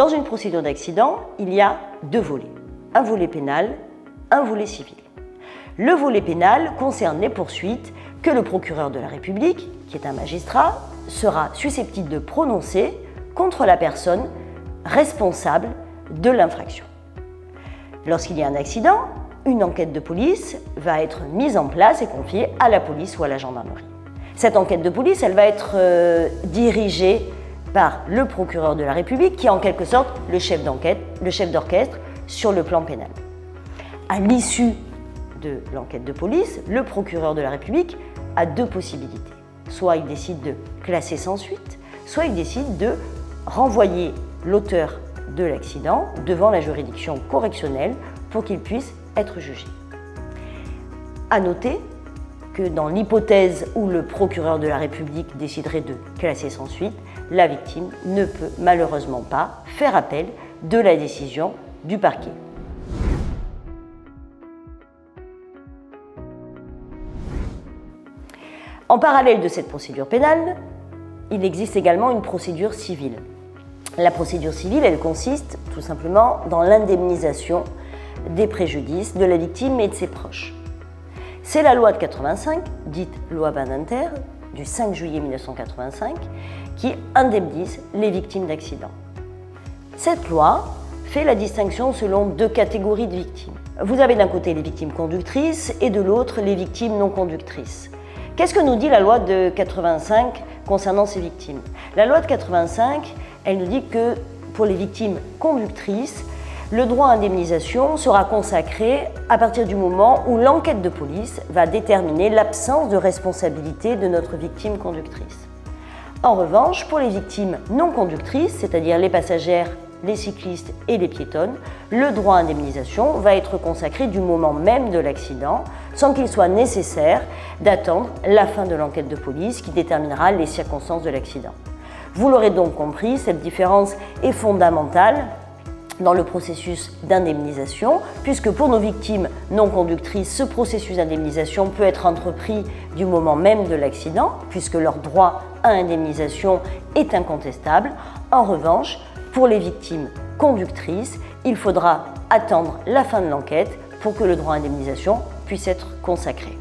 Dans une procédure d'accident, il y a deux volets, un volet pénal, un volet civil. Le volet pénal concerne les poursuites que le procureur de la République, qui est un magistrat, sera susceptible de prononcer contre la personne responsable de l'infraction. Lorsqu'il y a un accident, une enquête de police va être mise en place et confiée à la police ou à la gendarmerie. Cette enquête de police, elle va être dirigée par le procureur de la République, qui est en quelque sorte le chef d'enquête, le chef d'orchestre sur le plan pénal. À l'issue de l'enquête de police, le procureur de la République a deux possibilités. Soit il décide de classer sans suite, soit il décide de renvoyer l'auteur de l'accident devant la juridiction correctionnelle pour qu'il puisse être jugé. À noter que dans l'hypothèse où le procureur de la République déciderait de classer sans suite, la victime ne peut malheureusement pas faire appel de la décision du parquet. En parallèle de cette procédure pénale, il existe également une procédure civile. La procédure civile, elle consiste tout simplement dans l'indemnisation des préjudices de la victime et de ses proches. C'est la loi de 85, dite loi Badinter, du 5 juillet 1985, qui indemnise les victimes d'accidents. Cette loi fait la distinction selon deux catégories de victimes. Vous avez d'un côté les victimes conductrices et de l'autre les victimes non conductrices. Qu'est-ce que nous dit la loi de 85 concernant ces victimes? La loi de 85, elle nous dit que pour les victimes conductrices, le droit à indemnisation sera consacré à partir du moment où l'enquête de police va déterminer l'absence de responsabilité de notre victime conductrice. En revanche, pour les victimes non conductrices, c'est-à-dire les passagères, les cyclistes et les piétonnes, le droit à indemnisation va être consacré du moment même de l'accident, sans qu'il soit nécessaire d'attendre la fin de l'enquête de police qui déterminera les circonstances de l'accident. Vous l'aurez donc compris, cette différence est fondamentale dans le processus d'indemnisation, puisque pour nos victimes non conductrices, ce processus d'indemnisation peut être entrepris du moment même de l'accident, puisque leur droit à indemnisation est incontestable. En revanche, pour les victimes conductrices, il faudra attendre la fin de l'enquête pour que le droit à indemnisation puisse être consacré.